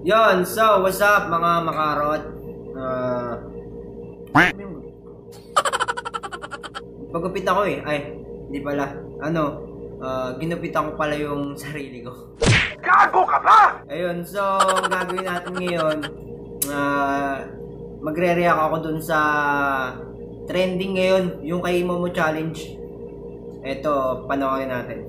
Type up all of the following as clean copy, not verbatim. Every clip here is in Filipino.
Yon, so what's up mga makarot? Pagupit ako eh. Ay, hindi pala. Ginupitan ko pala yung sarili ko. Gago ka ba? Ayun, so ang gagawin natin ngayon, magre-react ako dun sa trending ngayon, yung kay Momo Challenge. Eto, panoorin natin.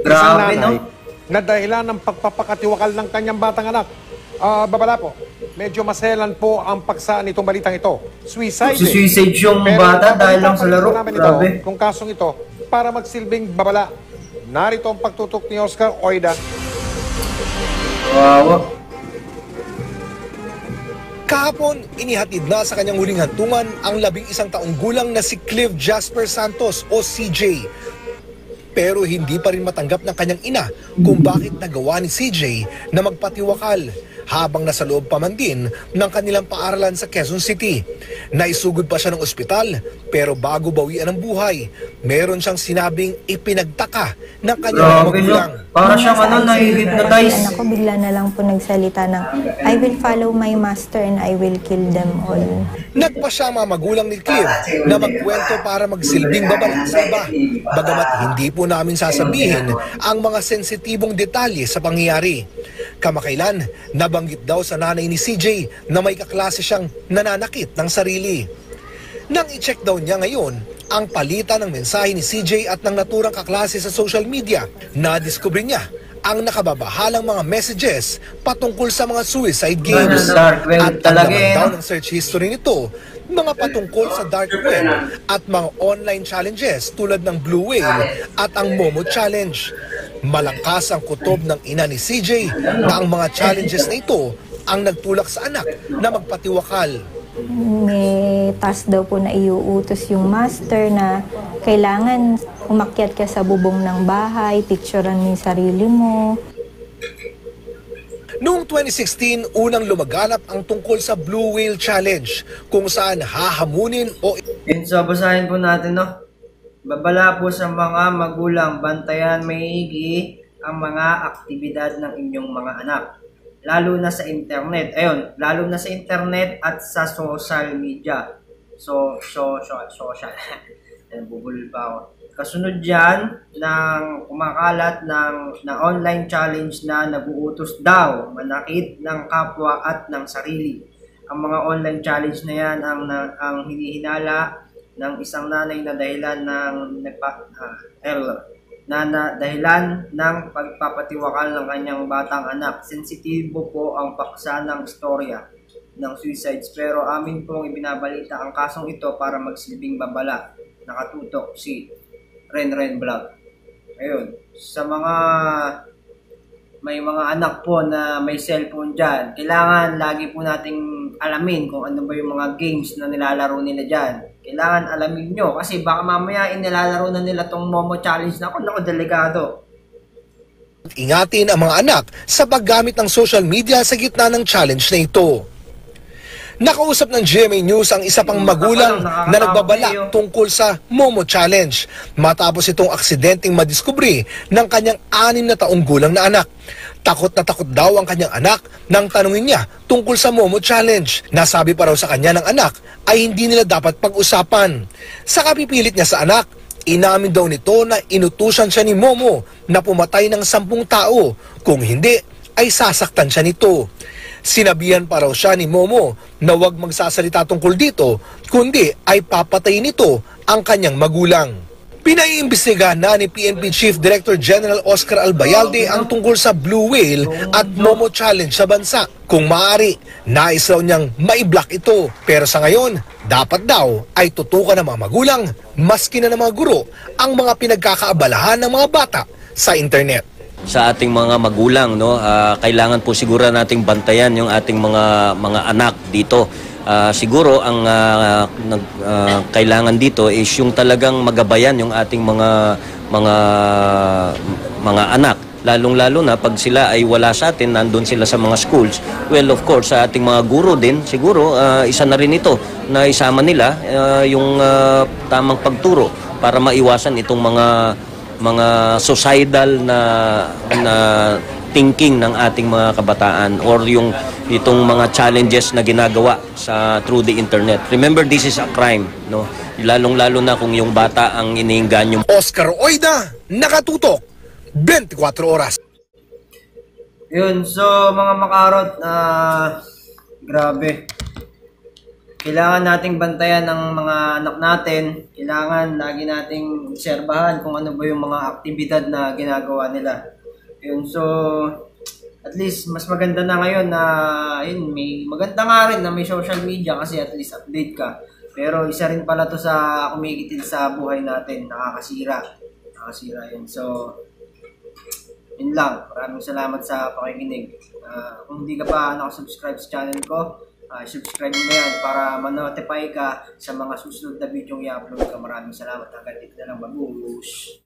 Grabe, no? Na dahilan ng pagpapakatiwakal ng kanyang batang anak. Babala po, medyo maselan po ang paksa nitong balitang ito. Suicide. Suicide yung bata dahil lang sa laro. Grabe. Kung kasong ito, para magsilbing babala. Narito ang pagtutok ni Oscar Oida. Wow. Kahapon, inihatid na sa kanyang huling hantungan ang 11 taong gulang na si Clive Jasper Santos o CJ. Pero hindi pa rin matanggap ng kanyang ina kung bakit nagawa ni CJ na magpatiwakal habang nasa loob pa man din ng kanilang paaralan sa Quezon City. Naisugod pa siya ng ospital pero bago bawian ang buhay, meron siyang sinabing ipinagtaka ng kanyang mga magulang. Para siyang na-hypnotize. Anak ko bigla na lang po nagsalita ng I will follow my master and I will kill them all. Nagpa siya mga magulang ni Clive na magkwento para magsilbing babala sa iba. Bagamat hindi po namin sasabihin ang mga sensitibong detalye sa pangyayari. Kamakailan, nabanggit daw sa nanay ni CJ na may kaklase siyang nananakit ng sarili. Nang i-check daw niya ngayon ang palitan ng mensahe ni CJ at ng naturang kaklase sa social media, nadiskubre niya ang nakababahalang mga messages patungkol sa mga suicide games. At ang laman daw ng search history nito, mga patungkol sa dark web at mga online challenges tulad ng Blue Whale at ang Momo Challenge. Malakas ang kutob ng ina ni CJ na ang mga challenges na ito ang nagtulak sa anak na magpatiwakal. May task daw po na iuutos yung master na kailangan umakyat ka sa bubong ng bahay, picturean mo yung sarili mo. Noong 2016, unang lumaganap ang tungkol sa Blue Whale Challenge kung saan hahamunin o... So, basahin po natin, no? Babala po sa mga magulang, bantayan maigi ang mga aktibidad ng inyong mga anak. Lalo na sa internet. Ayun, lalo na sa internet at sa social media. Social. Bubulol pa ako. Kasunod dyan ng kumakalat na online challenge na naguutos daw manakit ng kapwa at ng sarili. Ang mga online challenge na yan ang hinihinala ng isang nanay na dahilan ng dahilan ng pagpapatiwakal ng kanyang batang anak. Sensitibo po ang paksa ng istorya ng suicides pero amin pong ibinabalita ang kasong ito para magsilbing babala. Nakatutok si Ren Vlog. Ayun, sa mga may mga anak po na may cellphone dyan, kailangan lagi po nating alamin kung ano ba yung mga games na nilalaro nila dyan. Kailangan alamin nyo kasi baka mamaya inilalaro na nila tong Momo Challenge na ako, delikado. Ingatin ang mga anak sa paggamit ng social media sa gitna ng challenge na ito. Nakausap ng GMA News ang isa pang magulang na nagbabala tungkol sa Momo Challenge matapos itong aksidenteng madiskubre ng kanyang 6 na taong gulang na anak. Takot na takot daw ang kanyang anak nang tanungin niya tungkol sa Momo Challenge. Nasabi pa raw sa kanya ng anak ay hindi nila dapat pag-usapan. Sa kapipilit niya sa anak, inamin daw nito na inutusan siya ni Momo na pumatay ng 10 tao. Kung hindi, ay sasaktan siya nito. Sinabihan pa raw siya ni Momo na huwag magsasalita tungkol dito, kundi ay papatayin nito ang kanyang magulang. Pinaiimbestigahan na ni PNP Chief Director General Oscar Albayalde ang tungkol sa Blue Whale at Momo Challenge sa bansa. Kung maaari, nais raw niyang maiblock ito. Pero sa ngayon, dapat daw ay tutukan ng mga magulang, maski na ng mga guro, ang mga pinagkakaabalahan ng mga bata sa internet. sa ating mga magulang, no. Kailangan po siguro nating bantayan yung ating mga anak dito. Siguro ang kailangan dito is yung talagang magabayan yung ating mga anak. Lalong-lalo na pag sila ay wala sa atin, nandun sila sa mga schools. Well, of course, sa ating mga guro din, siguro, isa na rin ito na isama nila yung tamang pagturo para maiwasan itong mga societal na thinking ng ating mga kabataan or itong mga challenges na ginagawa through the internet. Remember, this is a crime, no? Lalong-lalo na kung yung bata ang iniinganyo. Oscar Oida, nakatutok 24 oras. Yun, so mga makarot, grabe. Kailangan nating bantayan ng mga anak natin. Kailangan lagi nating obserbahan kung ano ba yung mga aktibidad na ginagawa nila. Yun, so at least mas maganda na ngayon na may maganda nga rin na may social media kasi at least update ka. Pero isa rin pala to sa kumikitil sa buhay natin, nakakasira yun. So yun lang. Maraming salamat sa pakikinig. Kung hindi ka pa nakasubscribe sa channel ko, subscribe mo na yan para ma-notify ka sa mga susunod na video yung i-upload ka. Maraming salamat. Hanggang dito na lang. Babush!